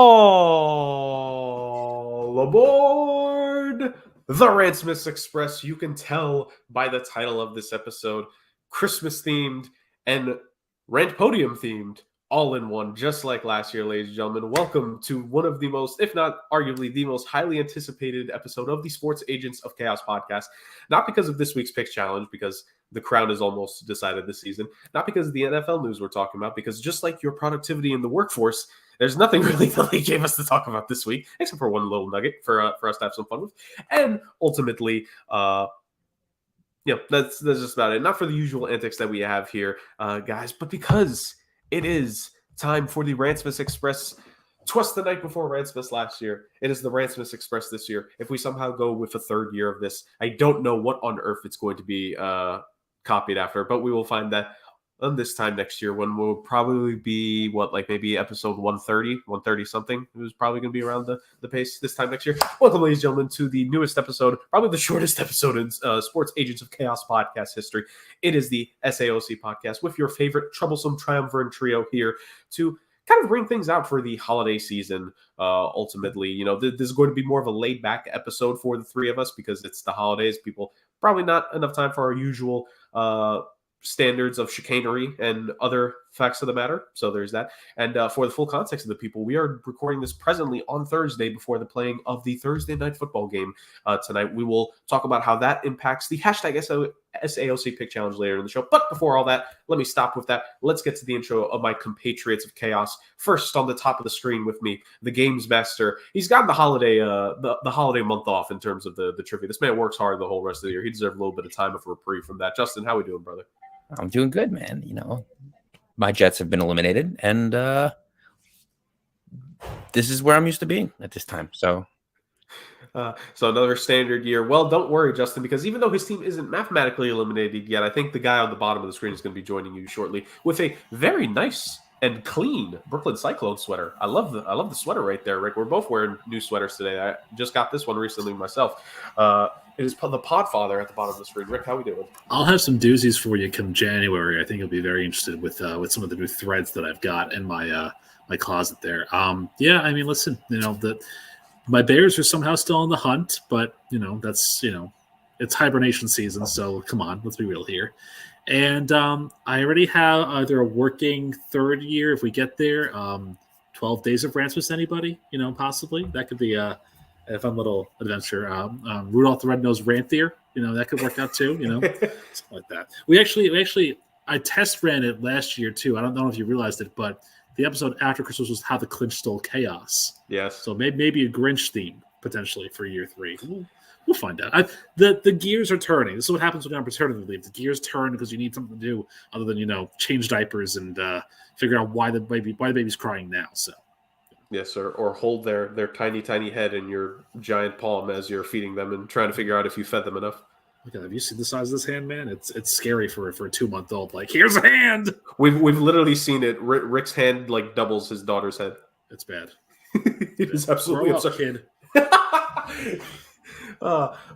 All aboard the Rantsmas Express. You can tell by the title of this episode, Christmas themed and Rant Podium themed, all in one, just like last year, ladies and gentlemen. Welcome to one of the most, if not arguably the most highly anticipated episode of the Sports Agents of Chaos podcast. Not because of this week's Picks Challenge, because the crown is almost decided this season. Not because of the NFL news we're talking about, because just like your productivity in the workforce, there's nothing really that they gave us to talk about this week, except for one little nugget for us to have some fun with. And ultimately, that's just about it. Not for the usual antics that we have here, guys, but because it is time for the Rantsmas Express. 'Twas the night before Rantsmas last year. It is the Rantsmas Express this year. If we somehow go with a third year of this, I don't know what on earth it's going to be copied after, but we will find that on this time next year when we'll probably be, maybe episode 130 something. It was probably going to be around the pace this time next year. Welcome, ladies and gentlemen, to the newest episode, probably the shortest episode in Sports Agents of Chaos podcast history. It is the SAOC podcast with your favorite troublesome triumvirate here to kind of bring things out for the holiday season. Ultimately, this is going to be more of a laid back episode for the three of us because it's the holidays. People probably not enough time for our usual standards of chicanery and other facts of the matter. So there's that. And for the full context of the people, we are recording this presently on Thursday before the playing of the Thursday night football game tonight. We will talk about how that impacts the hashtag SAOC Pick Challenge later in the show. But before all that, let me stop with that. Let's get to the intro of my compatriots of chaos. First, on the top of the screen with me, the Games Master. He's gotten the holiday the holiday month off in terms of the trivia. This man works hard the whole rest of the year. He deserves a little bit of time of reprieve from that. Justin, how we doing, brother? I'm doing good, man. My Jets have been eliminated, and this is where I'm used to being at this time. So another standard year. Well, don't worry, Justin, because even though his team isn't mathematically eliminated yet, I think the guy on the bottom of the screen is going to be joining you shortly with a very nice and clean Brooklyn Cyclone sweater. I love the sweater right there, Rick. We're both wearing new sweaters today. I just got this one recently myself. It is the PodFather at the bottom of the screen. Rick, how we doing? I'll have some doozies for you come January. I think you'll be very interested with some of the new threads that I've got in my my closet there. Listen, my Bears are somehow still on the hunt, but that's it's hibernation season, so come on, let's be real here. And I already have either a working third year if we get there. 12 days of Rantsmas, anybody? Possibly that could be a fun little adventure. Rudolph the Red-Nosed Ranthier, that could work out too, something like that. We actually, I test ran it last year too. I don't know if you realized it, but the episode after Christmas was How the Clinch Stole Chaos. Yes. So maybe a Grinch theme potentially for year 3. We'll find out. The gears are turning. This is what happens when you're on paternity leave. The gears turn because you need something to do other than, change diapers and figure out why the baby's crying now. So. Yes, or hold their tiny, tiny head in your giant palm as you're feeding them and trying to figure out if you fed them enough. Okay, have you seen the size of this hand, man? It's scary for a 2-month-old. Like, here's a hand! We've literally seen it. Rick's hand, doubles his daughter's head. It's bad. It is absolutely absurd. Kid.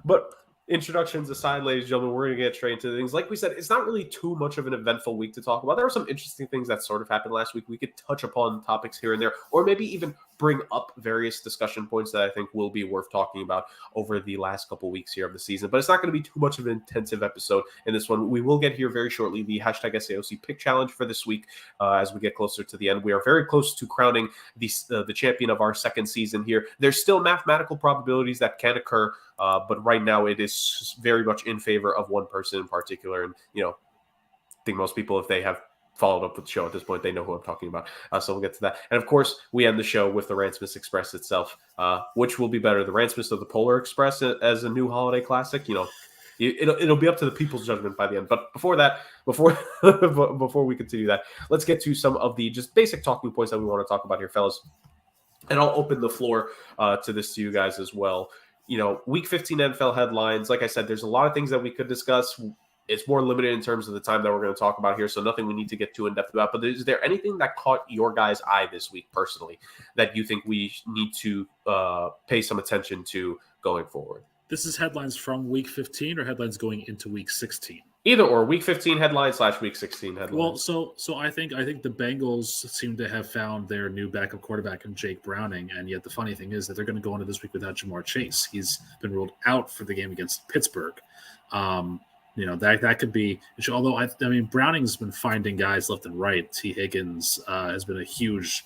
But introductions aside, ladies and gentlemen, we're going to get straight into things. Like we said, it's not really too much of an eventful week to talk about. There were some interesting things that sort of happened last week. We could touch upon topics here and there, or maybe even bring up various discussion points that I think will be worth talking about over the last couple weeks here of the season. But it's not going to be too much of an intensive episode in this one. We will get here very shortly the hashtag SAOC Pick Challenge for this week as we get closer to the end. We are very close to crowning the champion of our second season here. There's still mathematical probabilities that can occur, but right now it is very much in favor of one person in particular. And, I think most people, if they have followed up with the show at this point, they know who I'm talking about. So we'll get to that. And of course, we end the show with the Rantsmas Express itself, which will be better, the Rantsmas or the Polar Express as a new holiday classic. It'll be up to the people's judgment by the end. But before we continue that, let's get to some of the just basic talking points that we want to talk about here, fellas. And I'll open the floor to you guys as well. Week 15 NFL headlines. Like I said, there's a lot of things that we could discuss. It's more limited in terms of the time that we're going to talk about here, so nothing we need to get too in-depth about. But is there anything that caught your guys' eye this week personally that you think we need to pay some attention to going forward? This is headlines from week 15 or headlines going into week 16? Either or, Week 15 headline / Week 16 headline. Well, so I think the Bengals seem to have found their new backup quarterback in Jake Browning, and yet the funny thing is that they're going to go into this week without Jamar Chase. He's been ruled out for the game against Pittsburgh. That could be. Although I mean, Browning's been finding guys left and right. T. Higgins has been a huge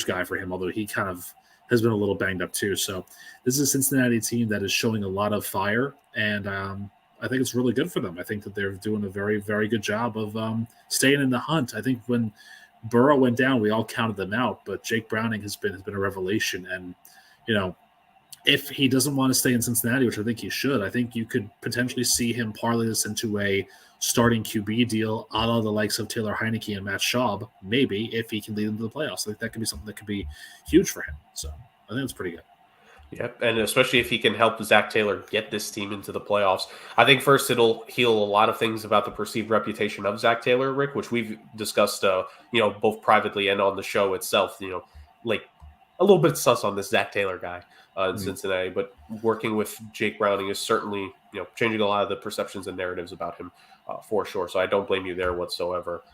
guy for him, although he kind of has been a little banged up too. So this is a Cincinnati team that is showing a lot of fire, and I think it's really good for them. I think that they're doing a very, very good job of staying in the hunt. I think when Burrow went down, we all counted them out, but Jake Browning has been a revelation. And, if he doesn't want to stay in Cincinnati, which I think he should, I think you could potentially see him parlay this into a starting QB deal a la the likes of Taylor Heineke and Matt Schaub, maybe, if he can lead them to the playoffs. I think that could be something that could be huge for him. So I think that's pretty good. Yep, and especially if he can help Zach Taylor get this team into the playoffs. I think first it'll heal a lot of things about the perceived reputation of Zach Taylor, Rick, which we've discussed, both privately and on the show itself. Like a little bit sus on this Zach Taylor guy in Cincinnati, but working with Jake Browning is certainly changing a lot of the perceptions and narratives about him for sure. So I don't blame you there whatsoever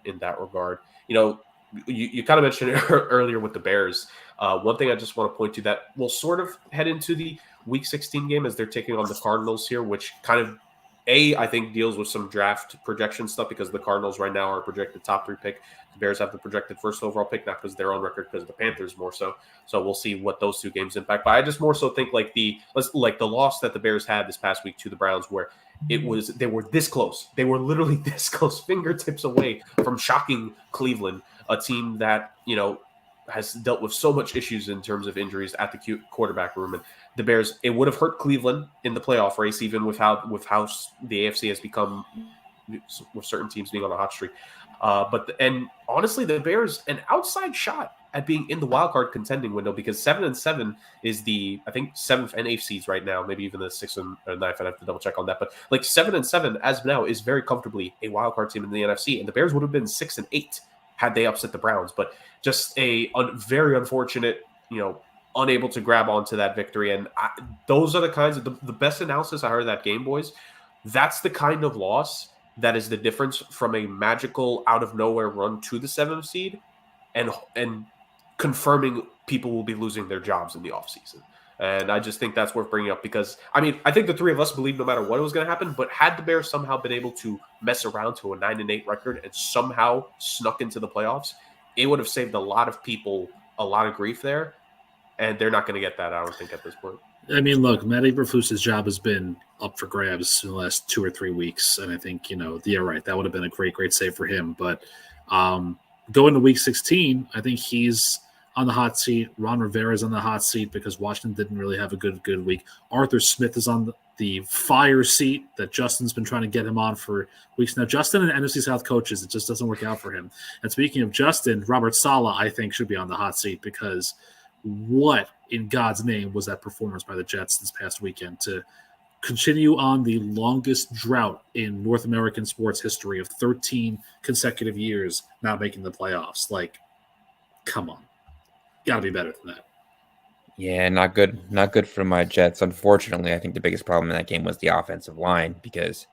in that regard. You kind of mentioned it earlier with the Bears. One thing I just want to point to that will sort of head into the Week 16 game as they're taking on the Cardinals here, which kind of, I think deals with some draft projection stuff because the Cardinals right now are projected top 3 pick. The Bears have the projected first overall pick, not because they're on record, because the Panthers more so. So we'll see what those two games impact. But I just more so think like the loss that the Bears had this past week to the Browns, where they were this close. They were literally this close, fingertips away from shocking Cleveland, a team that, has dealt with so much issues in terms of injuries at the quarterback room. And the Bears, it would have hurt Cleveland in the playoff race, even with how the AFC has become, with certain teams being on a hot streak. And honestly, the Bears, an outside shot at being in the wild card contending window, because 7-7 is the, I think, 7th NFCs right now, maybe even the 6th and 9th. I'd have to double check on that. But like 7-7 as of now is very comfortably a wild card team in the NFC. And the Bears would have been 6-8 had they upset the Browns. But just a very unfortunate, unable to grab onto that victory. And those are the kinds of the best analysis I heard of that game, boys. That's the kind of loss that is the difference from a magical out of nowhere run to the 7th seed and confirming people will be losing their jobs in the offseason. And I just think that's worth bringing up because, I think the three of us believe no matter what was going to happen, but had the Bears somehow been able to mess around to a 9-8 record and somehow snuck into the playoffs, it would have saved a lot of people a lot of grief there. And they're not going to get that, I don't think, at this point. Look, Matt Eberflus's job has been up for grabs in the last 2 or 3 weeks. And I think, you're right. That would have been a great, great save for him. But going to Week 16, I think he's on the hot seat. Ron Rivera's on the hot seat because Washington didn't really have a good week. Arthur Smith is on the fire seat that Justin's been trying to get him on for weeks now. Justin and NFC South coaches, it just doesn't work out for him. And speaking of Justin, Robert Saleh, I think, should be on the hot seat because what in God's name was that performance by the Jets this past weekend to continue on the longest drought in North American sports history of 13 consecutive years not making the playoffs? Like, come on. Got to be better than that. Yeah, not good. Not good for my Jets. Unfortunately, I think the biggest problem in that game was the offensive line because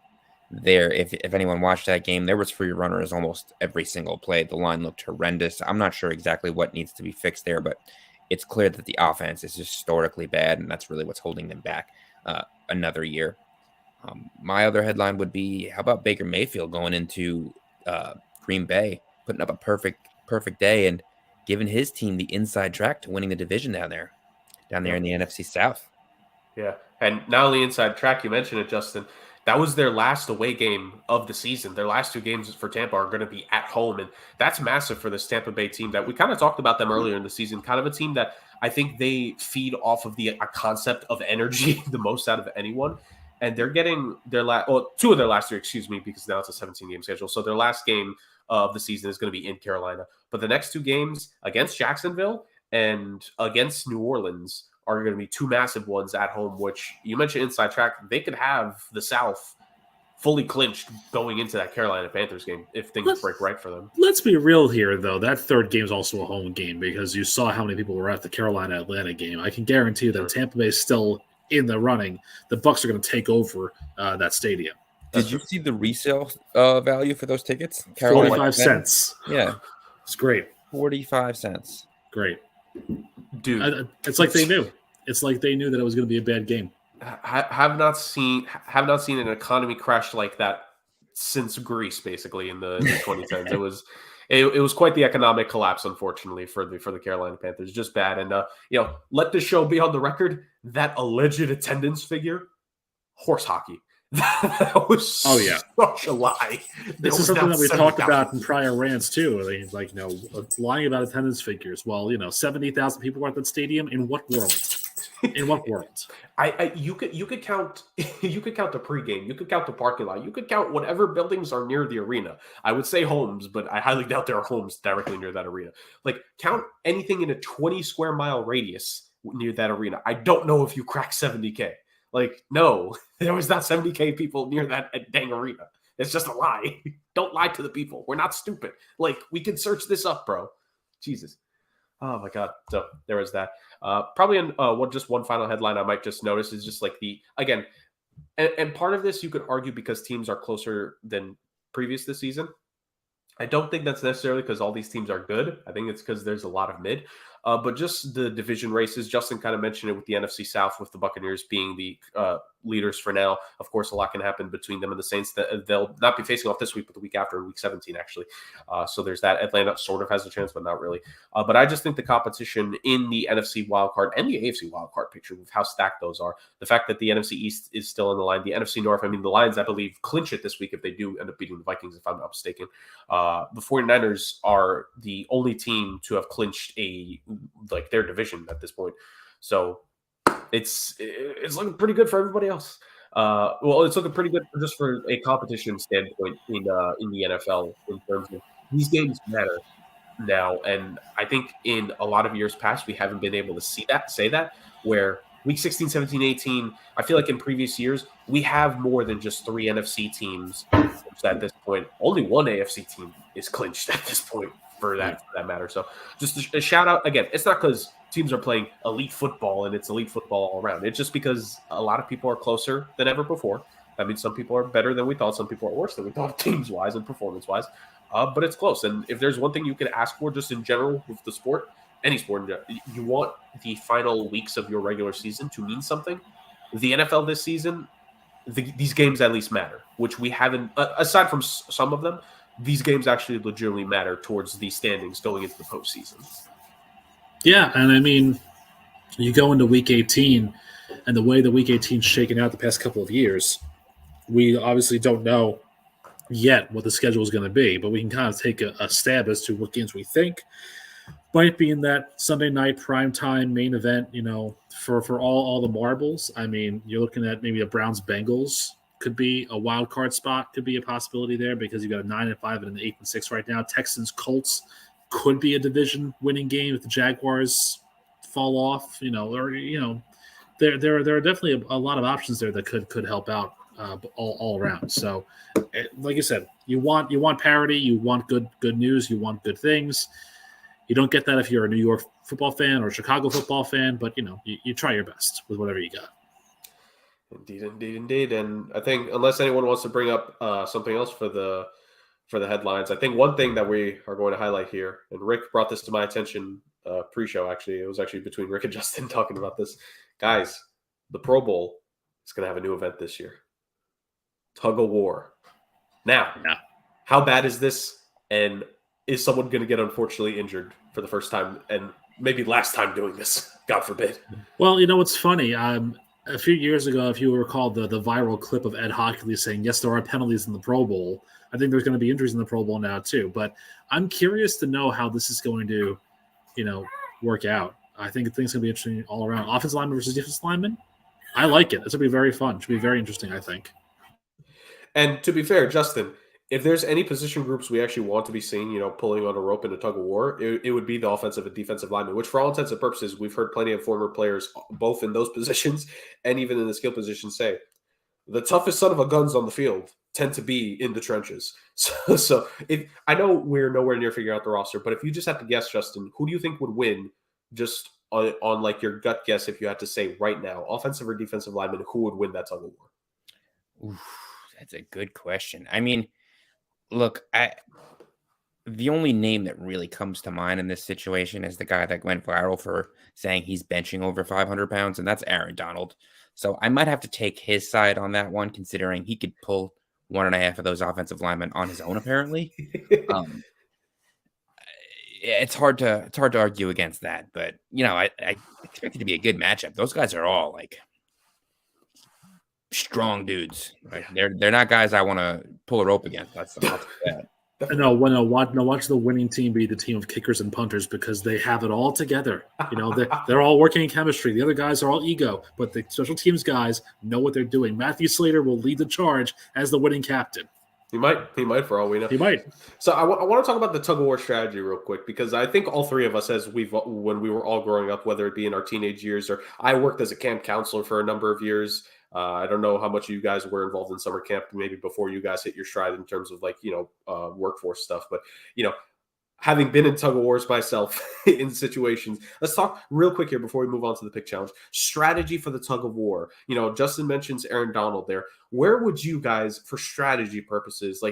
if anyone watched that game, there was free runners almost every single play. The line looked horrendous. I'm not sure exactly what needs to be fixed there, but it's clear that the offense is historically bad, and that's really what's holding them back another year. My other headline would be, how about Baker Mayfield going into Green Bay, putting up a perfect day and giving his team the inside track to winning the division down there in the NFC South. Yeah, and not only inside track, you mentioned it, Justin, that was their last away game of the season. Their last 2 games for Tampa are going to be at home, and that's massive for this Tampa Bay team that we kind of talked about them earlier in the season, kind of a team that I think they feed off of a concept of energy the most out of anyone. And they're getting their 2 of their last 3, because now it's a 17-game schedule. So their last game of the season is going to be in Carolina. But the next 2 games against Jacksonville and against New Orleans are going to be 2 massive ones at home, which you mentioned inside track. They could have the South fully clinched going into that Carolina Panthers game if things break right for them. Let's be real here, though. That 3rd game is also a home game because you saw how many people were at the Carolina-Atlanta game. I can guarantee you that Tampa Bay is still in the running. The Bucs are going to take over that stadium. Did you see the resale value for those tickets? 45 cents. Yeah, It's great. 45 cents. Great. Dude. It's like they knew. It's like they knew that it was going to be a bad game. Have not seen an economy crash like that since Greece, basically in the 2010s. It was quite the economic collapse, unfortunately, for the Carolina Panthers. Just bad. And let the show be on the record. That alleged attendance figure, horse hockey. That was such a lie. This is something that we talked about in prior rants too. Lying about attendance figures. Well, 70,000 people were at that stadium. In what world? In what world? You could count the pregame. You could count the parking lot. You could count whatever buildings are near the arena. I would say homes, but I highly doubt there are homes directly near that arena. Like, count anything in a 20 square mile radius near that arena. I don't know if you crack 70K. Like, no, there was not 70K people near that dang arena. It's just a lie. Don't lie to the people. We're not stupid. Like, we can search this up, bro. Jesus. Oh my God. So there was that. Probably just one final headline I might just notice is just like and part of this you could argue because teams are closer than previous this season. I don't think that's necessarily because all these teams are good. I think it's because there's a lot of mid. But just the division races, Justin kind of mentioned it with the NFC South, with the Buccaneers being the leaders for now. Of course, a lot can happen between them and the Saints. They'll not be facing off this week, but the week after, week 17, actually. So there's that. Atlanta sort of has a chance, but not really. But I just think the competition in the NFC wildcard and the AFC wildcard picture, with how stacked those are, the fact that the NFC East is still in the line, the NFC North, the Lions, I believe, clinch it this week if they do end up beating the Vikings, if I'm not mistaken. The 49ers are the only team to have clinched their division at this point. So it's looking pretty good for everybody else. It's looking pretty good just for a competition standpoint in the NFL in terms of these games matter now. And I think in a lot of years past, we haven't been able to say that, where week 16, 17, 18, I feel like in previous years, we have more than just 3 NFC teams at this point. Only one AFC team is clinched at this point for that matter. So just a shout out again. It's not because teams are playing elite football and it's elite football all around. It's just because a lot of people are closer than ever before. I mean, some people are better than we thought. Some people are worse than we thought, teams-wise and performance-wise. But it's close. And if there's one thing you can ask for just in general with the sport, any sport in general, you want the final weeks of your regular season to mean something. The NFL this season, these games at least matter, which we haven't, aside from some of them, these games actually legitimately matter towards the standings going into the postseason. Yeah, and you go into Week 18, and the way the Week 18 is shaken out the past couple of years, we obviously don't know yet what the schedule is going to be, but we can kind of take a stab as to what games we think might be in that Sunday night primetime main event, for all the marbles. You're looking at maybe a Browns-Bengals could be a wild card spot, could be a possibility there because you've got a 9-5 and an 8-6 right now. Texans-Colts could be a division winning game if the Jaguars fall off, there are definitely a lot of options there that could help out all around. So like I said, you want parity, you want good news, you want good things. You don't get that if you're a New York football fan or a Chicago football fan, but you try your best with whatever you got. Indeed. And I think unless anyone wants to bring up something else for the headlines, I think one thing that we are going to highlight here, and Rick brought this to my attention pre-show, actually. It was actually between Rick and Justin talking about this. Guys, the Pro Bowl is going to have a new event this year. Tug of War. Now, how bad is this? And is someone going to get unfortunately injured for the first time and maybe last time doing this? God forbid. Well, what's funny? A few years ago, if you recall the viral clip of Ed Hockley saying, yes, there are penalties in the Pro Bowl. I think there's going to be injuries in the Pro Bowl now too. But I'm curious to know how this is going to, work out. I think things going to be interesting all around. Offensive lineman versus defensive lineman. I like it. It's going to be very fun. It should be very interesting, I think. And to be fair, Justin, if there's any position groups we actually want to be seeing, pulling on a rope in a tug of war, it would be the offensive and defensive linemen, which for all intents and purposes, we've heard plenty of former players, both in those positions and even in the skill positions, say the toughest son of a guns on the field tend to be in the trenches. So if I know we're nowhere near figuring out the roster, but if you just have to guess, Justin, who do you think would win just on like your gut guess, if you had to say right now, offensive or defensive lineman, who would win that tug of war? Oof, That's a good question. I mean, look, the only name that really comes to mind in this situation is the guy that went viral for saying he's benching over 500 pounds, and that's Aaron Donald. So I might have to take his side on that one, considering he could pull 1.5 of those offensive linemen on his own, apparently. It's hard to argue against that, but I expect it to be a good matchup. Those guys are all like strong dudes. Like they're not guys I want to pull a rope against. That's that. No, watch the winning team be the team of kickers and punters because they have it all together. They're all working in chemistry. The other guys are all ego, but the special teams guys know what they're doing. Matthew Slater will lead the charge as the winning captain. He might for all we know. He might. So I want to talk about the tug of war strategy real quick because I think all three of us, when we were all growing up, whether it be in our teenage years or I worked as a camp counselor for a number of years. I don't know how much you guys were involved in summer camp, maybe before you guys hit your stride in terms of workforce stuff. But, having been in tug of wars myself in situations, let's talk real quick here before we move on to the pick challenge. Strategy for the tug of war. Justin mentions Aaron Donald there. Where would you guys, for strategy purposes,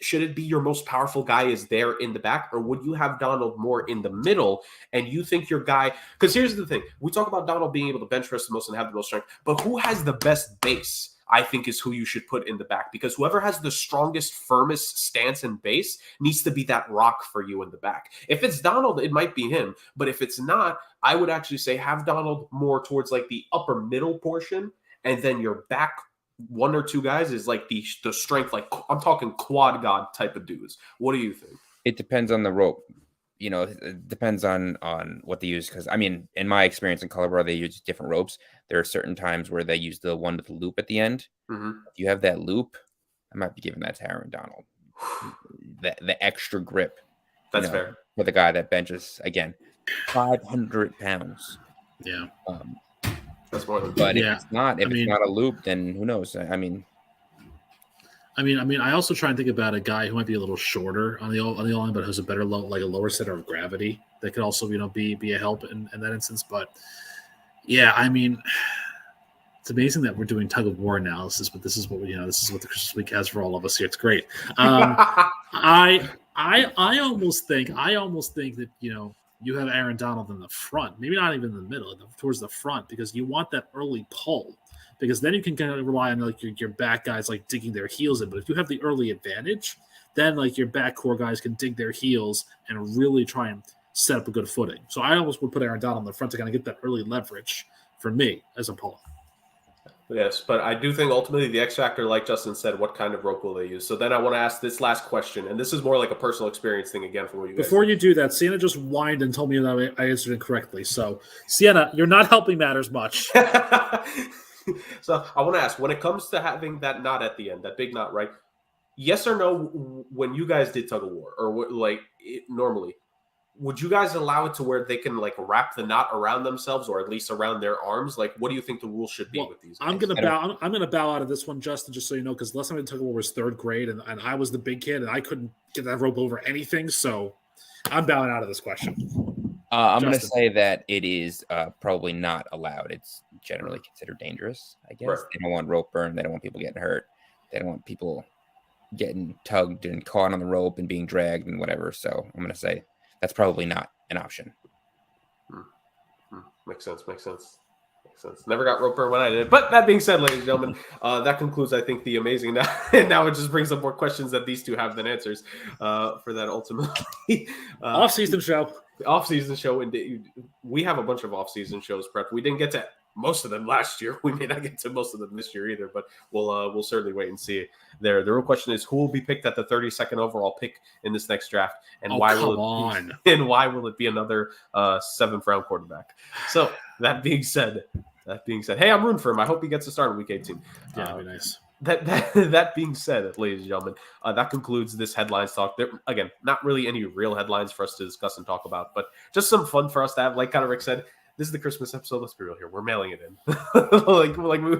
should it be your most powerful guy is there in the back, or would you have Donald more in the middle? And you think your guy, because here's the thing, we talk about Donald being able to bench press the most and have the most strength, but who has the best base? I think is who you should put in the back, because whoever has the strongest, firmest stance and base needs to be that rock for you in the back. If it's Donald, it might be him. But if it's not, I would actually say have Donald more towards the upper middle portion, and then your back one or two guys is the strength, I'm talking quad god type of dudes. What do you think? It depends on the rope. It depends on what they use. Because, in my experience in Colorado, they use different ropes. There are certain times where they use the one with the loop at the end. Mm-hmm. If you have that loop, I might be giving that to Aaron Donald. The extra grip. That's fair. For the guy that benches, again, 500 pounds. Yeah. That's more than. But if it's not a loop, then who knows? I also try and think about a guy who might be a little shorter on the line, but has a better a lower center of gravity that could also be a help in that instance. But yeah, it's amazing that we're doing tug of war analysis, but this is what this is what the Christmas week has for all of us here. It's great. I almost think that you have Aaron Donald in the front, maybe not even in the middle, towards the front, because you want that early pull. Because then you can kind of rely on your back guys digging their heels in. But if you have the early advantage, then your back core guys can dig their heels and really try and set up a good footing. So I almost would put Aaron Donald in the front to kind of get that early leverage for me as a pull. Yes, but I do think ultimately the X factor, like Justin said, what kind of rope will they use? So then I want to ask this last question, and this is more like a personal experience thing again from what you guys. Before you do that, Sienna just whined and told me that I answered incorrectly. So Sienna, you're not helping matters much. So I want to ask, when it comes to having that knot at the end, that big knot, right? Yes or no, when you guys did tug of war, or normally, would you guys allow it to where they can wrap the knot around themselves, or at least around their arms? What do you think the rules should be with these guys? I'm gonna bow out of this one, Justin, just so you know, because last time I did tug of war was third grade, and I was the big kid, and I couldn't get that rope over anything, so I'm bowing out of this question. I'm going to say that it is probably not allowed. It's generally considered dangerous, I guess. Right. They don't want rope burn. They don't want people getting hurt. They don't want people getting tugged and caught on the rope and being dragged and whatever. So I'm going to say that's probably not an option. Makes sense. Never got rope burn when I did. But that being said, ladies and gentlemen, that concludes, I think, the amazing. And now it just brings up more questions that these two have than answers for that ultimately. Off-season show. Off-season show. Indeed. We have a bunch of off-season shows prepped. We didn't get to most of them last year. We may not get to most of them this year either, but we'll certainly wait and see there. The real question is, who will be picked at the 32nd overall pick in this next draft, and why will it be another 7th round quarterback? So that being said, hey, I'm rooting for him. I hope he gets a start in week 18. Yeah, that'd be nice. That being said, ladies and gentlemen, that concludes this headlines talk. There, again, not really any real headlines for us to discuss and talk about, but just some fun for us to have. Like kind of Rick said, this is the Christmas episode. Let's be real here. We're mailing it in.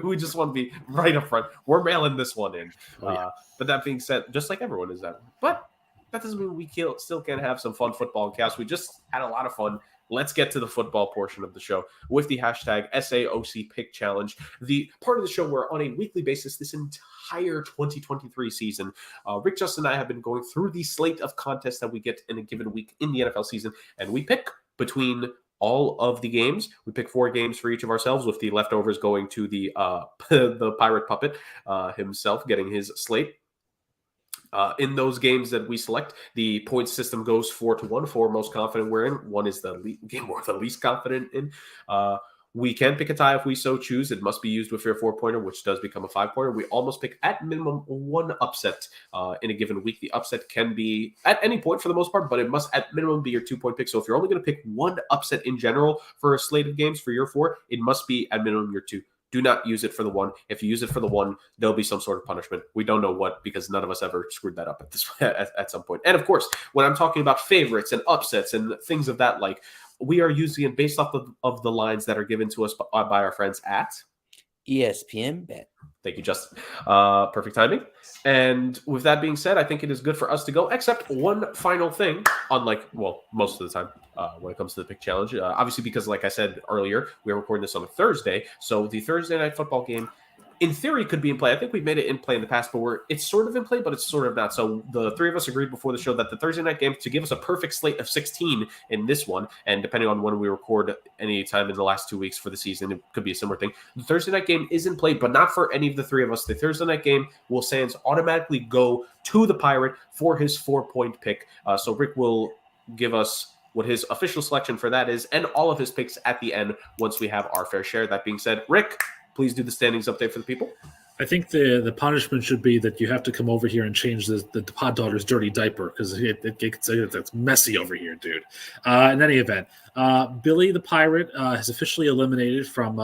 we just want to be right up front. We're mailing this one in. But that being said, just like everyone is that. But that doesn't mean we still can't have some fun football and chaos. We just had a lot of fun. Let's get to the football portion of the show with the hashtag SAOC Pick Challenge, the part of the show where on a weekly basis, this entire 2023 season. Rick, Justin, and I have been going through the slate of contests that we get in a given week in the NFL season, and we pick between all of the games. We pick 4 games for each of ourselves, with the leftovers going to the the Pirate Puppet himself, getting his slate. In those games that we select, the point system goes 4-1. 4 most confident we're in. 1 is the game we're the least confident in. We can pick a tie if we so choose. It must be used with your 4-pointer, which does become a 5-pointer. We almost pick at minimum 1 upset in a given week. The upset can be at any point for the most part, but it must at minimum be your 2-point pick. So if you're only going to pick 1 upset in general for a slate of games for your 4, it must be at minimum your 2. Do not use it for the 1. If you use it for the 1, there'll be some sort of punishment. We don't know what, because none of us ever screwed that up at some point. And of course, when I'm talking about favorites and upsets and things of that like, we are using it based off of the lines that are given to us by our friends at ESPN Bet. Thank you, Justin. Perfect timing. And with that being said, I think it is good for us to go, except one final thing, unlike, well, most of the time when it comes to the pick challenge. Obviously, because like I said earlier, we are recording this on a Thursday. So the Thursday night football game, in theory, could be in play. I think we've made it in play in the past, but it's sort of in play, but it's sort of not. So the 3 of us agreed before the show that the Thursday night game, to give us a perfect slate of 16 in this one, and depending on when we record any time in the last 2 weeks for the season, it could be a similar thing. The Thursday night game is in play, but not for any of the 3 of us. The Thursday night game will Sands automatically go to the Pirate for his 4-point pick. So Rick will give us what his official selection for that is, and all of his picks at the end once we have our fair share. That being said, Rick, please do the standings update for the people. I think the punishment should be that you have to come over here and change the pod daughter's dirty diaper, because it's messy over here, dude. In any event, Billy the Pirate has officially eliminated from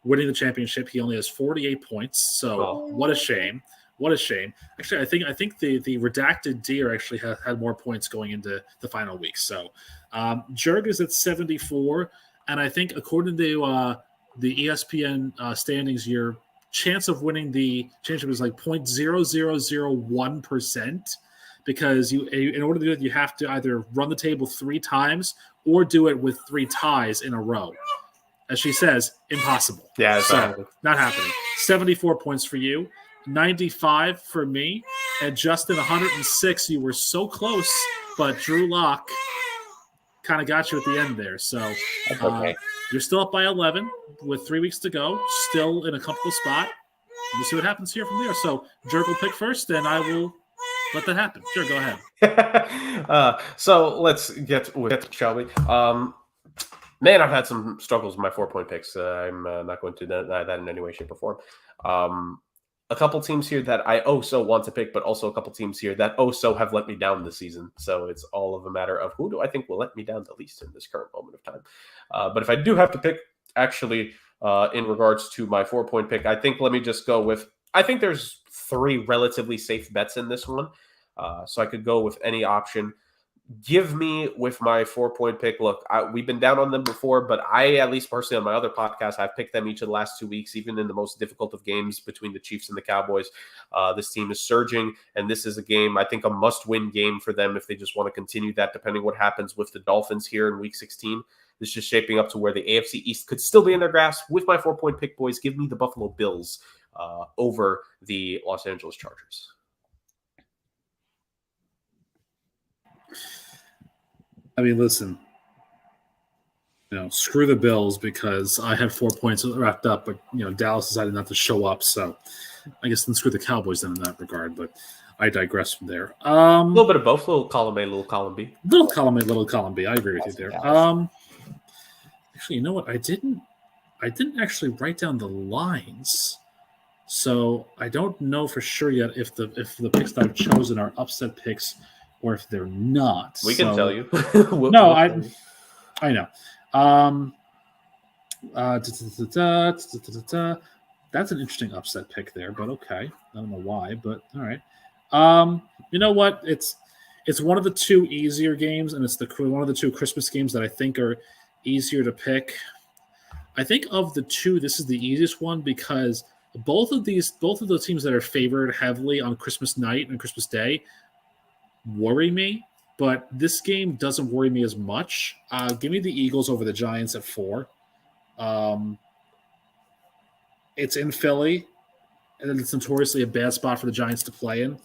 winning the championship. He only has 48 points, so What a shame. What a shame. Actually, I think the redacted deer actually had more points going into the final week. So Jurg is at 74, and I think according to the ESPN standings, your chance of winning the championship is like 0.0001%, because in order to do it, you have to either run the table 3 times or do it with 3 ties in a row. As she says, impossible. Yeah, so not happening. 74 points for you, 95 for me, and Justin 106. You were so close, but Drew Lock kind of got you at the end there. So Okay. You're still up by 11 with 3 weeks to go, still in a comfortable spot. We'll see what happens here from there. So Jerk will pick first, and I will let that happen. Sure, go ahead. So let's get with it, shall we? Man, I've had some struggles with my 4-point picks. I'm not going to deny that in any way, shape, or form. A couple teams here that I so want to pick, but also a couple teams here that so have let me down this season. So it's all of a matter of who do I think will let me down the least in this current moment of time. But if I do have to pick, actually, in regards to my 4-point pick, I think let me just go with, I think there's 3 relatively safe bets in this one. So I could go with any option. Give me with my 4-point pick. Look, we've been down on them before, but I, at least personally on my other podcast, I've picked them each of the last 2 weeks, even in the most difficult of games between the Chiefs and the Cowboys. This team is surging, and this is a game, I think, a must-win game for them if they just want to continue that, depending what happens with the Dolphins here in Week 16. This is just shaping up to where the AFC East could still be in their grasp. With my 4-point pick, boys, give me the Buffalo Bills over the Los Angeles Chargers. I mean, listen, screw the Bills, because I had 4 points wrapped up, but, Dallas decided not to show up. So I guess then screw the Cowboys then in that regard, but I digress from there. A little bit of both, little column A, little column B. Little column A, little column B. I agree with you there. Actually, you know what? I didn't actually write down the lines. So I don't know for sure yet if the picks that I've chosen are upset picks or if they're not. We can tell you. I know. That's an interesting upset pick there, but okay. I don't know why, but all right. You know what? It's one of the 2 easier games, and it's one of the 2 Christmas games that I think are easier to pick. I think of the 2, this is the easiest one, because both of the teams that are favored heavily on Christmas night and Christmas Day worry me, but this game doesn't worry me as much. Give me the Eagles over the Giants at 4. It's in Philly. and it's notoriously a bad spot for the Giants to play in.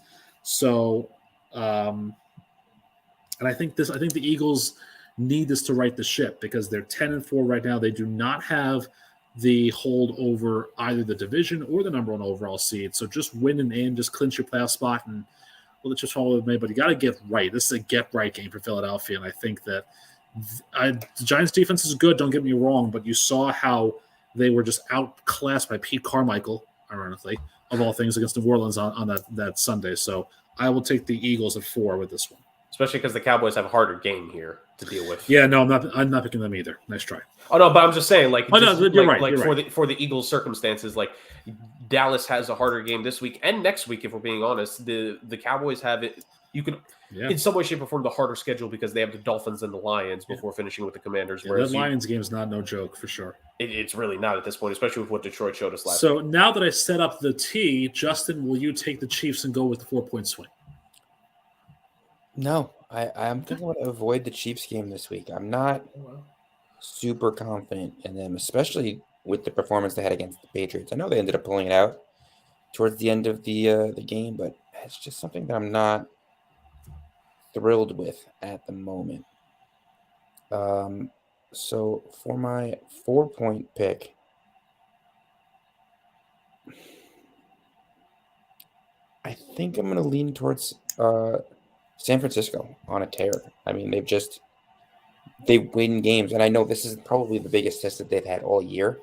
So, and I think the Eagles need this to right the ship because they're 10-4 right now. They do not have the hold over either the division or the number one overall seed. So just win and in, just clinch your playoff spot, and well, let's just follow with me. But you got to get right. This is a get right game for Philadelphia, and I think that the Giants' defense is good. Don't get me wrong, but you saw how they were just outclassed by Pete Carmichael, ironically, of all things, against New Orleans on that Sunday. So I will take the Eagles at 4 with this one. Especially because the Cowboys have a harder game here to deal with. Yeah, no, I'm not picking them either. Nice try. Oh no, but I'm just saying, like, you're right. For the Eagles' circumstances, like Dallas has a harder game this week and next week. If we're being honest, the Cowboys have it. You could, in some way, shape, or form, the harder schedule because they have the Dolphins and the Lions before finishing with the Commanders. Yeah, that Lions game is not no joke for sure. It's really not at this point, especially with what Detroit showed us last. So now that I set up the T, Justin, will you take the Chiefs and go with the 4-point swing? No, I'm going to avoid the Chiefs game this week. I'm not super confident in them, especially with the performance they had against the Patriots. I know they ended up pulling it out towards the end of the game, but it's just something that I'm not thrilled with at the moment. So for my 4-point pick, I think I'm going to lean towards San Francisco on a tear. I mean, they win games, and I know this is probably the biggest test that they've had all year.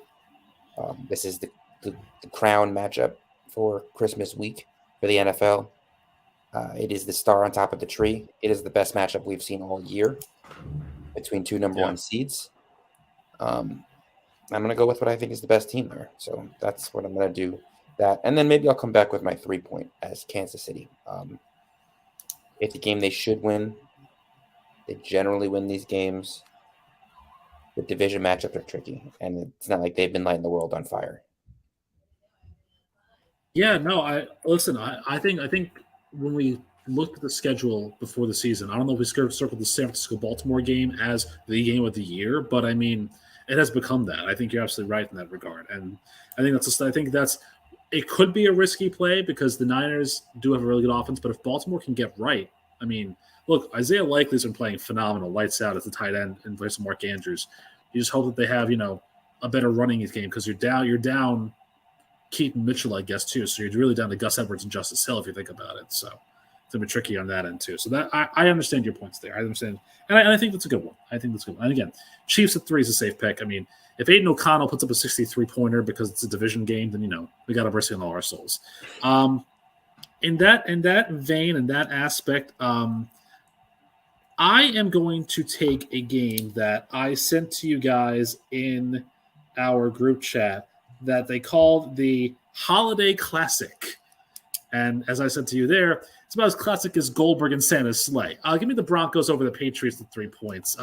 This is the crown matchup for Christmas week for the NFL. It is the star on top of the tree. It is the best matchup we've seen all year between two number one seeds. I'm going to go with what I think is the best team there. So that's what I'm going to do. That, and then maybe I'll come back with my 3-point as Kansas City. It's a game they should win. They generally win these games. The division matchups are tricky, and it's not like they've been lighting the world on fire. Yeah, no, I think when we looked at the schedule before the season, I don't know if we circled the San Francisco-Baltimore game as the game of the year, but I mean, it has become that. I think you're absolutely right in that regard, and I think that's it could be a risky play because the Niners do have a really good offense, but if Baltimore can get right, I mean, look, Isaiah Likely's been playing phenomenal, lights out as the tight end in place of Mark Andrews. You just hope that they have, a better running game because you're down Keaton Mitchell, I guess, too. So you're really down to Gus Edwards and Justice Hill if you think about it. So it's a bit tricky on that end, too. So that I understand your points there. I understand. And I think that's a good one. And again, Chiefs at 3 is a safe pick. I mean, if Aiden O'Connell puts up a 63-pointer because it's a division game, then, we got a mercy on all our souls. In that vein, in that aspect, I am going to take a game that I sent to you guys in our group chat that they called the Holiday Classic. And as I said to you there, it's about as classic as Goldberg and Santa's sleigh. Give me the Broncos over the Patriots at 3 points.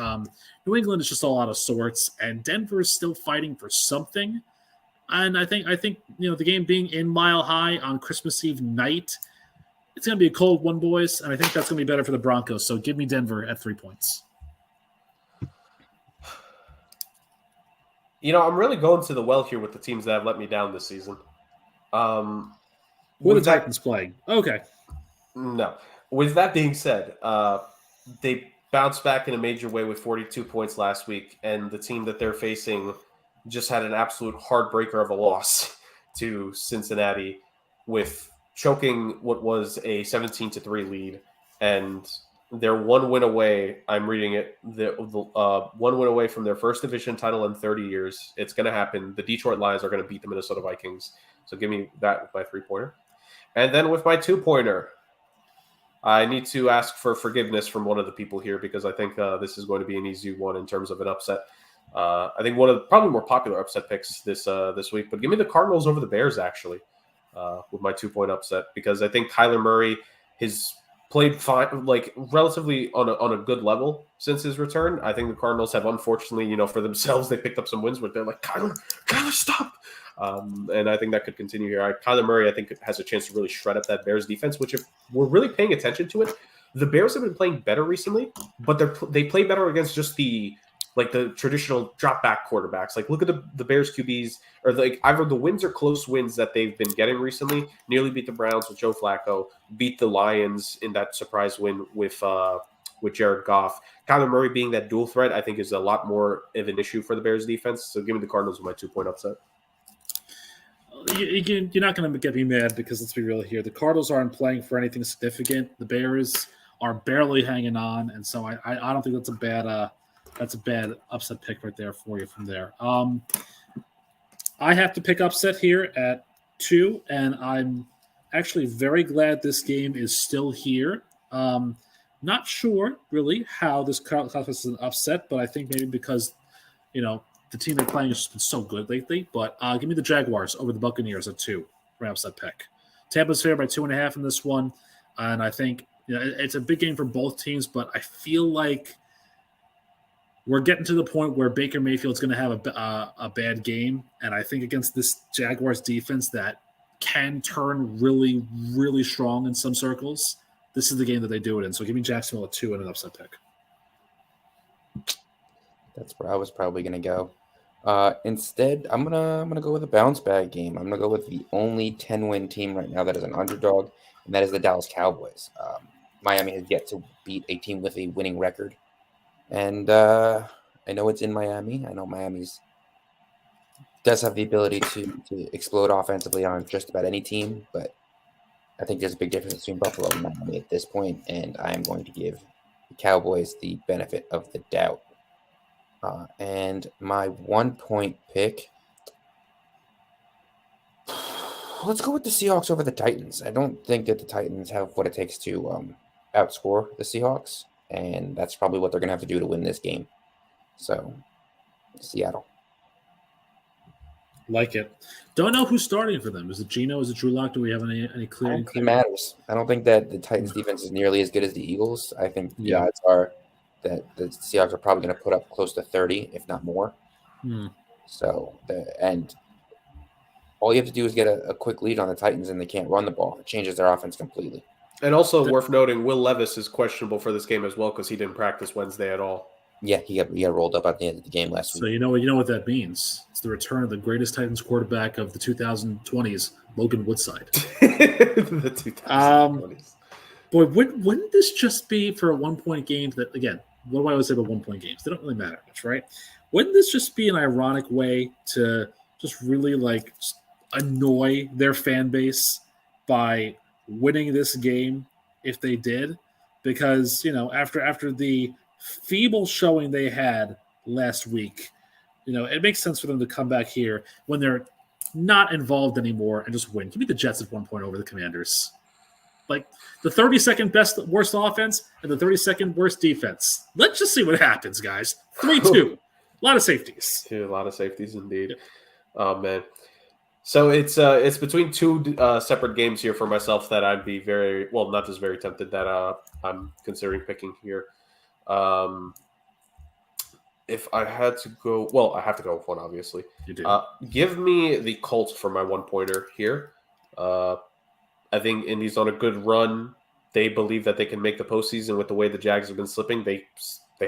New England is just all out of sorts, and Denver is still fighting for something. And I think the game being in Mile High on Christmas Eve night, it's going to be a cold one, boys, and I think that's going to be better for the Broncos. So give me Denver at 3 points. I'm really going to the well here with the teams that have let me down this season. Who are the Titans playing? Okay. No. With that being said, they bounced back in a major way with 42 points last week, and the team that they're facing just had an absolute heartbreaker of a loss to Cincinnati with choking what was a 17-3 lead, and they're 1 win away. I'm reading it. The 1 win away from their first division title in 30 years. It's going to happen. The Detroit Lions are going to beat the Minnesota Vikings. So give me that with my 3-pointer. And then with my 2-pointer, I need to ask for forgiveness from one of the people here because I think this is going to be an easy one in terms of an upset. I think one of the probably more popular upset picks this week. But give me the Cardinals over the Bears, actually, with my 2-point upset because I think Kyler Murray has played fine, like relatively on a good level since his return. I think the Cardinals have, unfortunately, for themselves, they picked up some wins where they're like, Kyler, stop. And I think that could continue here. Kyler Murray, I think, has a chance to really shred up that Bears defense, which if we're really paying attention to it, the Bears have been playing better recently, but they play better against just the like the traditional drop back quarterbacks. Like look at the Bears QBs, or like either the wins or close wins that they've been getting recently. Nearly beat the Browns with Joe Flacco, beat the Lions in that surprise win with Jared Goff. Kyler Murray being that dual threat, I think, is a lot more of an issue for the Bears defense. So give me the Cardinals with my 2-point upset. You're not going to get me mad because let's be real here. The Cardinals aren't playing for anything significant. The Bears are barely hanging on, and so I don't think that's a bad upset pick right there for you from there. I have to pick upset here at 2, and I'm actually very glad this game is still here. Not sure really how this is an upset, but I think maybe because the team they're playing has just been so good lately. But give me the Jaguars over the Buccaneers at 2 for an upset pick. Tampa's favored by 2.5 in this one, and I think it's a big game for both teams. But I feel like we're getting to the point where Baker Mayfield's going to have a bad game, and I think against this Jaguars defense that can turn really, really strong in some circles, this is the game that they do it in. So give me Jacksonville at 2 and an upset pick. That's where I was probably going to go. Instead, I'm gonna go with a bounce back game. I'm gonna go with the only 10-win team right now that is an underdog, and that is the Dallas Cowboys. Miami has yet to beat a team with a winning record, and I know it's in Miami. I know Miami's does have the ability to explode offensively on just about any team, but I think there's a big difference between Buffalo and Miami at this point, and I am going to give the Cowboys the benefit of the doubt. And my 1-point pick, let's go with the Seahawks over the Titans. I don't think that the Titans have what it takes to outscore the Seahawks, and that's probably what they're going to have to do to win this game. So, Seattle. Like it. Don't know who's starting for them. Is it Geno? Is it Drew Lock? Do we have any clear? I don't think it matters. I don't think that the Titans defense is nearly as good as the Eagles. I think the odds are that the Seahawks are probably going to put up close to 30, if not more. So, and all you have to do is get a quick lead on the Titans, and they can't run the ball. It changes their offense completely. And also worth noting, Will Levis is questionable for this game as well because he didn't practice Wednesday at all. Yeah, he got rolled up at the end of the game last week. So you know what that means. It's the return of the greatest Titans quarterback of the 2020s, Logan Woodside. The 2020s. Boy, wouldn't this just be for a 1-point game? That again, what do I always say about 1-point games? They don't really matter much, right? Wouldn't this just be an ironic way to just really annoy their fan base by winning this game if they did? Because after the feeble showing they had last week, it makes sense for them to come back here when they're not involved anymore and just win. Give me the Jets at 1 point over the Commanders. Like the 32nd worst offense and the 32nd worst defense. Let's just see what happens, guys. 3-2. A lot of safeties. A lot of safeties indeed. Yep. Oh man. So it's between 2 separate games here for myself that I'd be not just very tempted that I'm considering picking here. If I had to go, I have to go with one, obviously. You do. Give me the Colts for my 1-pointer here. I think Indy's on a good run. They believe that they can make the postseason with the way the Jags have been slipping. They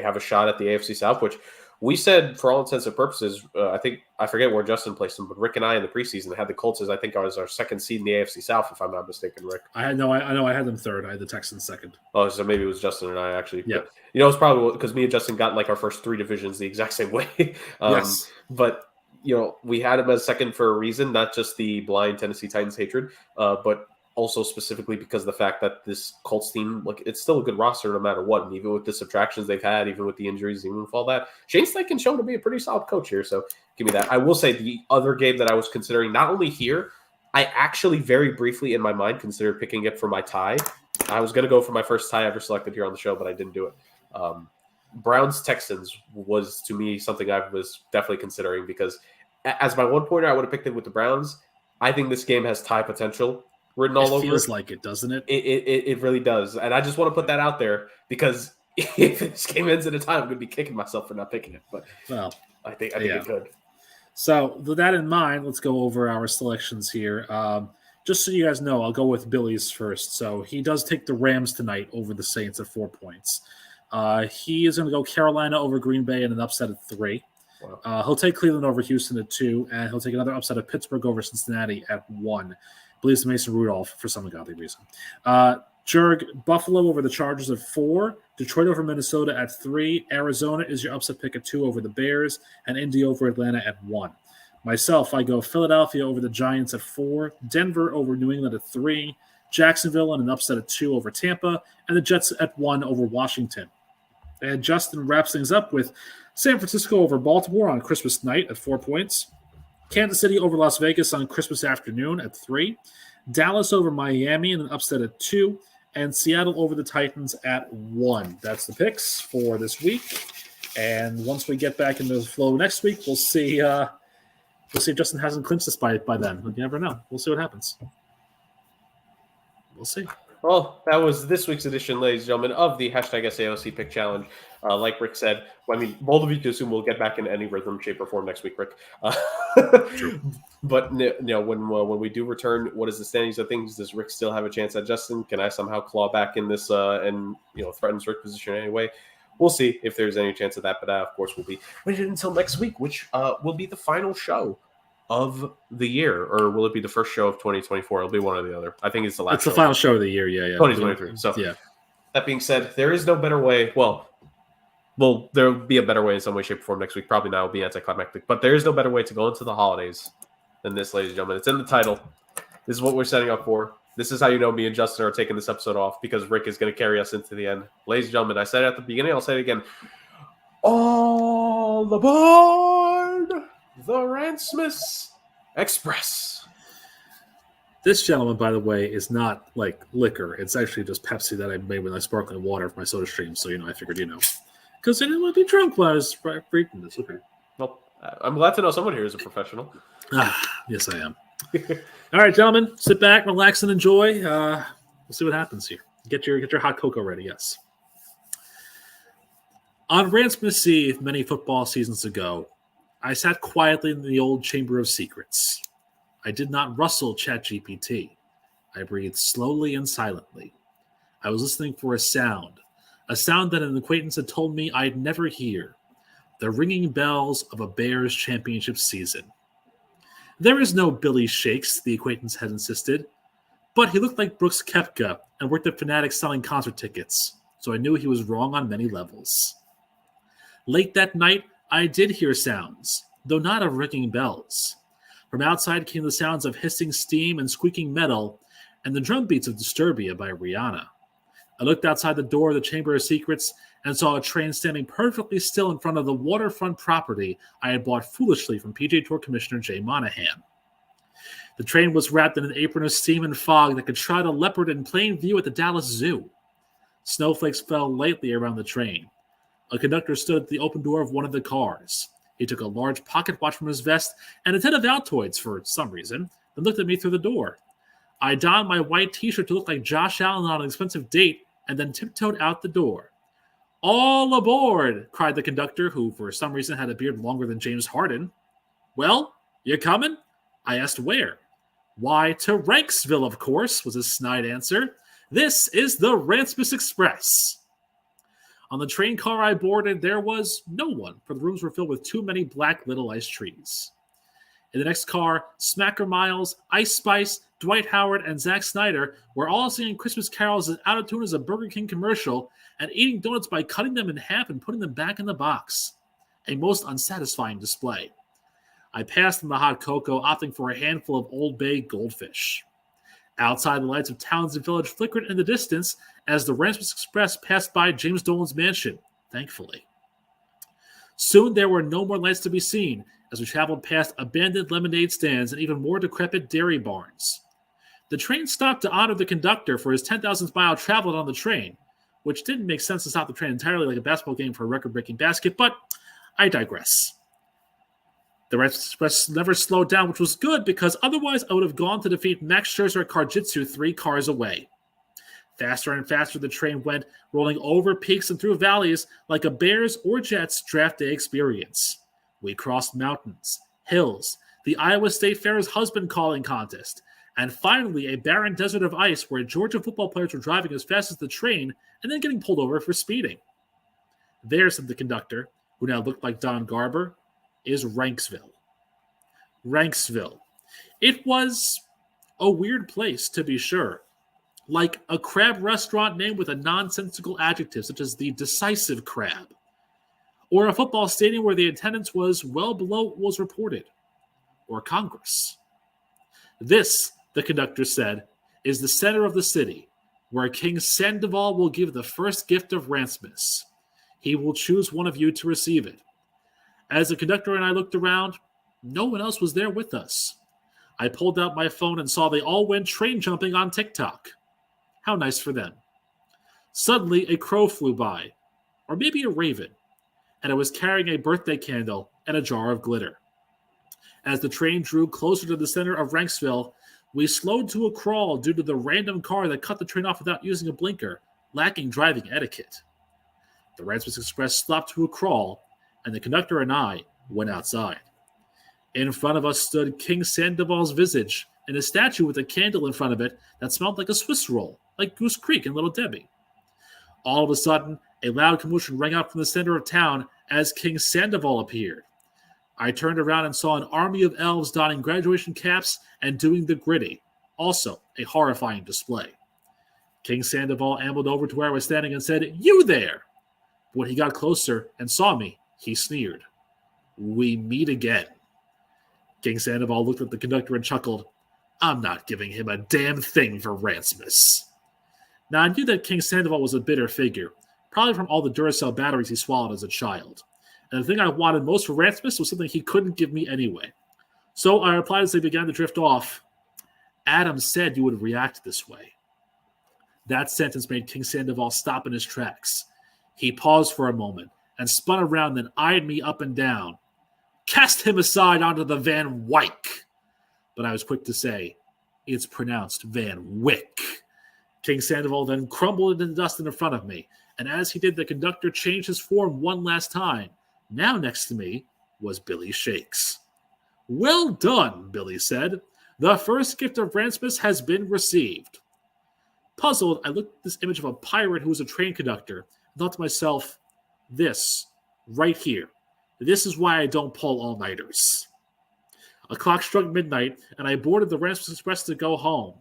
have a shot at the AFC South, which we said for all intents and purposes. I forget where Justin placed them, but Rick and I in the preseason had the Colts as I think as our second seed in the AFC South, if I'm not mistaken, Rick. I know I had them third. I had the Texans second. Oh, so maybe it was Justin and I actually. Yeah. But, it's probably because me and Justin got our first 3 divisions the exact same way. Yes. But we had him as second for a reason, not just the blind Tennessee Titans hatred, but also specifically because of the fact that this Colts team, it's still a good roster no matter what. And even with the subtractions they've had, even with the injuries, even with all that, Shane Steichen shown to be a pretty solid coach here. So give me that. I will say the other game that I was considering, not only here, I actually very briefly in my mind considered picking it for my tie. I was going to go for my first tie ever selected here on the show, but I didn't do it. Browns-Texans was, to me, something I was definitely considering because as my 1-pointer, I would have picked it with the Browns. I think this game has tie potential written all over it. Feels like it, doesn't it? It really does. And I just want to put that out there because if this game ends at a time, I'm going to be kicking myself for not picking it. But I think it could. So with that in mind, let's go over our selections here. Just so you guys know, I'll go with Billy's first. So he does take the Rams tonight over the Saints at 4 points. He is going to go Carolina over Green Bay in an upset at 3. Wow. He'll take Cleveland over Houston at 2, and he'll take another upset of Pittsburgh over Cincinnati at 1. Believes Mason Rudolph for some ungodly reason. Jurg, Buffalo over the Chargers at 4. Detroit over Minnesota at 3. Arizona is your upset pick at 2 over the Bears. And Indy over Atlanta at 1. Myself, I go Philadelphia over the Giants at 4. Denver over New England at 3. Jacksonville in an upset at 2 over Tampa. And the Jets at 1 over Washington. And Justin wraps things up with San Francisco over Baltimore on Christmas night at 4 points. Kansas City over Las Vegas on Christmas afternoon at 3. Dallas over Miami in an upset at 2. And Seattle over the Titans at 1. That's the picks for this week. And once we get back into the flow next week, we'll see if Justin hasn't clinched this by then. You never know. We'll see what happens. We'll see. Well, that was this week's edition, ladies and gentlemen, of the #SAOC Pick Challenge. Like Rick said, both of you can assume we'll get back in any rhythm, shape, or form next week, Rick. But when we do return, what is the standings of things? Does Rick still have a chance at Justin? Can I somehow claw back in this and threaten Rick's position anyway? We'll see if there's any chance of that. But of course, we'll be waiting until next week, which will be the final show of the year, or will it be the first show of 2024? It'll be one or the other. I think it's the last. It's the final show of the year. Yeah. 2023. So yeah. That being said, there is no better way. Well, there'll be a better way in some way, shape, or form next week. Probably not. It'll be anticlimactic, but there is no better way to go into the holidays than this, ladies and gentlemen. It's in the title. This is what we're setting up for. This is how you know me and Justin are taking this episode off, because Rick is going to carry us into the end. Ladies and gentlemen, I said it at the beginning. I'll say it again. All aboard the Rantsmas Express. This gentleman, by the way, is not like liquor. It's actually just Pepsi that I made with my sparkling water for my soda stream. So, I figured, because I didn't want to be drunk when I was reading this. Okay. Well, I'm glad to know someone here is a professional. Yes, I am. All right, gentlemen, sit back, relax, and enjoy. We'll see what happens here. Get your hot cocoa ready. Yes. On Rantsmas Eve, many football seasons ago, I sat quietly in the old Chamber of Secrets. I did not rustle ChatGPT. I breathed slowly and silently. I was listening for a sound that an acquaintance had told me I'd never hear, the ringing bells of a Bears championship season. There is no Billy Shakes, the acquaintance had insisted, but he looked like Brooks Koepka and worked at Fanatics selling concert tickets, so I knew he was wrong on many levels. Late that night, I did hear sounds, though not of ringing bells. From outside came the sounds of hissing steam and squeaking metal, and the drum beats of Disturbia by Rihanna. I looked outside the door of the Chamber of Secrets and saw a train standing perfectly still in front of the waterfront property I had bought foolishly from PGA Tour Commissioner Jay Monahan. The train was wrapped in an apron of steam and fog that could shroud a leopard in plain view at the Dallas Zoo. Snowflakes fell lightly around the train. A conductor stood at the open door of one of the cars. He took a large pocket watch from his vest and a tin of Altoids for some reason, then looked at me through the door. I donned my white t-shirt to look like Josh Allen on an expensive date and then tiptoed out the door. "All aboard!" cried the conductor, who for some reason had a beard longer than James Harden. "Well, you coming?" I asked where. "Why, to Ranksville, of course," was his snide answer. "This is the Rantsmas Express." On the train car I boarded, there was no one, for the rooms were filled with too many black little ice trees. In the next car, Smacker Miles, Ice Spice, Dwight Howard, and Zack Snyder were all singing Christmas carols as out of tune as a Burger King commercial and eating donuts by cutting them in half and putting them back in the box. A most unsatisfying display. I passed them the hot cocoa, opting for a handful of Old Bay goldfish. Outside, the lights of Townsend Village flickered in the distance as the Rantsmas Express passed by James Dolan's mansion, thankfully. Soon there were no more lights to be seen as we traveled past abandoned lemonade stands and even more decrepit dairy barns. The train stopped to honor the conductor for his 10,000th mile traveled on the train, which didn't make sense to stop the train entirely like a basketball game for a record-breaking basket, but I digress. The Rantsmas Express never slowed down, which was good because otherwise I would have gone to defeat Max Scherzer at Karjitsu 3 cars away. Faster and faster the train went, rolling over peaks and through valleys like a Bears or Jets draft day experience. We crossed mountains, hills, the Iowa State Fair's husband calling contest, and finally a barren desert of ice where Georgia football players were driving as fast as the train and then getting pulled over for speeding. There, said the conductor, who now looked like Don Garber, is Ranksville. Ranksville. It was a weird place, to be sure. Like a crab restaurant named with a nonsensical adjective, such as the Decisive Crab. Or a football stadium where the attendance was well below what was reported. Or Congress. This, the conductor said, is the center of the city, where King Sandoval will give the first gift of Rantsmas. He will choose one of you to receive it. As the conductor and I looked around, no one else was there with us. I pulled out my phone and saw they all went train jumping on TikTok. How nice for them. Suddenly, a crow flew by, or maybe a raven, and I was carrying a birthday candle and a jar of glitter. As the train drew closer to the center of Ranksville, we slowed to a crawl due to the random car that cut the train off without using a blinker, lacking driving etiquette. The Rantsmas Express stopped to a crawl, and the conductor and I went outside. In front of us stood King Sandoval's visage and a statue with a candle in front of it that smelled like a Swiss roll, like Goose Creek and Little Debbie. All of a sudden, a loud commotion rang out from the center of town as King Sandoval appeared. I turned around and saw an army of elves donning graduation caps and doing the gritty, also a horrifying display. King Sandoval ambled over to where I was standing and said, "You there!" But when he got closer and saw me, he sneered. "We meet again." King Sandoval looked at the conductor and chuckled. "I'm not giving him a damn thing for Rantsmas." Now, I knew that King Sandoval was a bitter figure, probably from all the Duracell batteries he swallowed as a child. And the thing I wanted most for Rantsmas was something he couldn't give me anyway. So I replied as they began to drift off, "Adam said you would react this way." That sentence made King Sandoval stop in his tracks. He paused for a moment and spun around, then eyed me up and down. "Cast him aside onto the Van Wyck." But I was quick to say, "It's pronounced Van Wick." King Sandoval then crumbled into the dust in front of me, and as he did, the conductor changed his form one last time. Now next to me was Billy Shakes. "Well done," Billy said. "The first gift of Rantsmas has been received." Puzzled, I looked at this image of a pirate who was a train conductor and thought to myself, this, right here, this is why I don't pull all-nighters. A clock struck midnight, and I boarded the Rantsmas Express to go home.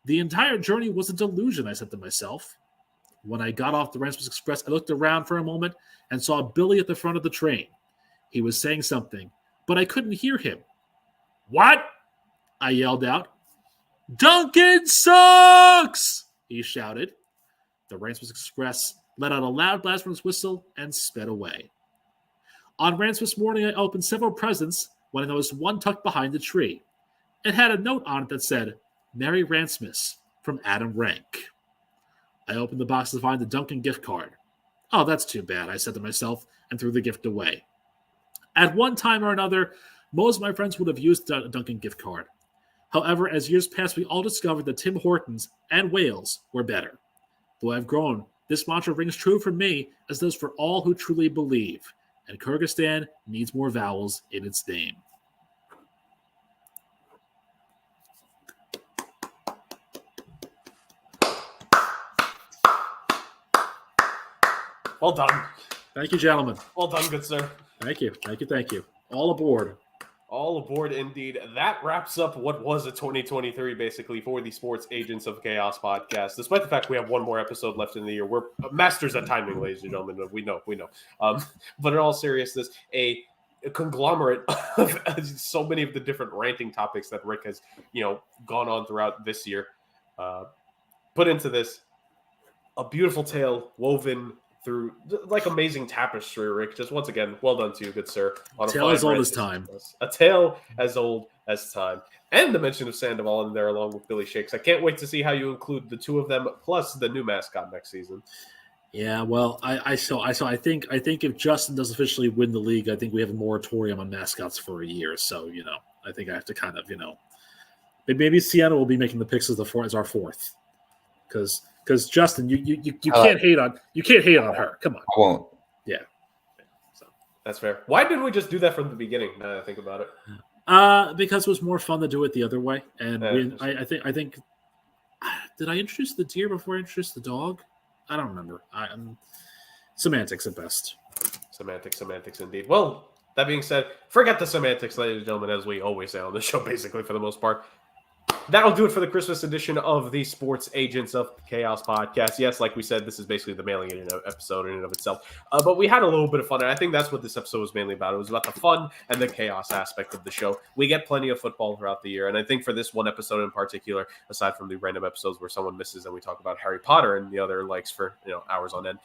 The entire journey was a delusion, I said to myself. When I got off the Rantsmas Express, I looked around for a moment and saw Billy at the front of the train. He was saying something, but I couldn't hear him. "What?" I yelled out. "Duncan sucks!" he shouted. The Rantsmas Express let out a loud blast from its whistle and sped away. On Rantsmas morning, I opened several presents when I noticed one tucked behind the tree. It had a note on it that said, "Merry Rantsmas, from Adam Rank." I opened the box to find the Duncan gift card. "Oh, that's too bad," I said to myself, and threw the gift away. At one time or another, most of my friends would have used a Duncan gift card. However, as years passed, we all discovered that Tim Hortons and Wales were better. Though I've grown, this mantra rings true for me as does for all who truly believe, and Kyrgyzstan needs more vowels in its name. Well done. Thank you, gentlemen. Well done, good sir. Thank you. Thank you. Thank you. All aboard. All aboard indeed. That wraps up what was a 2023 basically for the Sports Agents of Chaos podcast. Despite the fact we have one more episode left in the year, we're masters at timing, ladies and gentlemen. We know. But in all seriousness, a conglomerate of so many of the different ranting topics that Rick has, gone on throughout this year, put into this. A beautiful tale woven through like amazing tapestry, Rick. Just once again, well done to you, good sir. On a tale as old as time. A tale as old as time. And the mention of Sandoval in there along with Billy Shakes. I can't wait to see how you include the two of them plus the new mascot next season. Yeah, well, I think if Justin does officially win the league, I think we have a moratorium on mascots for a year. So, I think I have to kind of, maybe Sienna will be making the picks as our fourth. Because Justin, you can't hate on her. Come on. I won't. Yeah. So that's fair. Why didn't we just do that from the beginning? Now that I think about it. Because it was more fun to do it the other way. And I think did I introduce the deer before I introduced the dog? I don't remember. semantics at best. Semantics indeed. Well, that being said, forget the semantics, ladies and gentlemen, as we always say on the show, basically, for the most part. That'll do it for the Christmas edition of the Sports Agents of Chaos podcast. Yes, like we said, this is basically the mailing in episode in and of itself. But we had a little bit of fun, and I think that's what this episode was mainly about. It was about the fun and the chaos aspect of the show. We get plenty of football throughout the year, and I think for this one episode in particular, aside from the random episodes where someone misses and we talk about Harry Potter and the other likes for hours on end,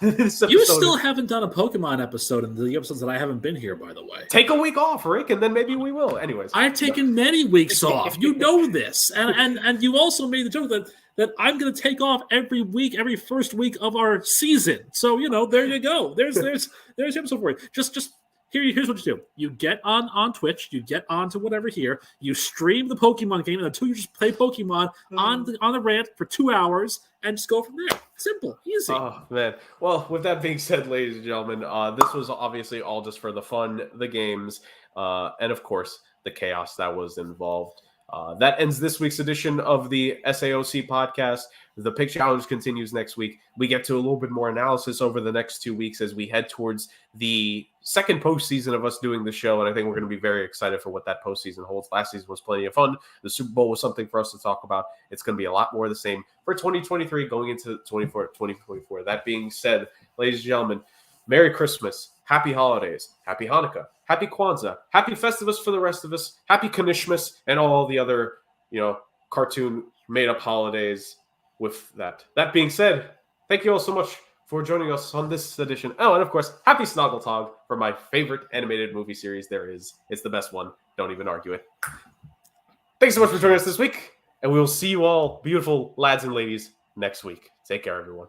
you still haven't done a Pokemon episode in the episodes that I haven't been here, by the way. Take a week off, Rick, and then maybe we will. Anyways, I've taken many weeks off. You know this, and you also made the joke that I'm going to take off every week, every first week of our season. So there you go. There's the episode for you. Just here's what you do. You get on Twitch. You get onto whatever here. You stream the Pokemon game, and until you just play Pokemon on the rant for 2 hours, and just go from there. Simple, easy. Oh man. Well, with that being said, ladies and gentlemen, this was obviously all just for the fun, the games, and of course the chaos that was involved. That ends this week's edition of the SAOC podcast. The pick challenge continues next week. We get to a little bit more analysis over the next 2 weeks as we head towards the second postseason of us doing the show. And I think we're going to be very excited for what that postseason holds. Last season was plenty of fun. The Super Bowl was something for us to talk about. It's going to be a lot more of the same for 2023 going into 2024. That being said, ladies and gentlemen, Merry Christmas, Happy Holidays, Happy Hanukkah, Happy Kwanzaa, Happy Festivus for the rest of us, Happy Kanishmas, and all the other, cartoon made-up holidays with that. That being said, thank you all so much for joining us on this edition. Oh, and of course, Happy Snoggletog for my favorite animated movie series there is. It's the best one. Don't even argue it. Thanks so much for joining us this week, and we will see you all, beautiful lads and ladies, next week. Take care, everyone.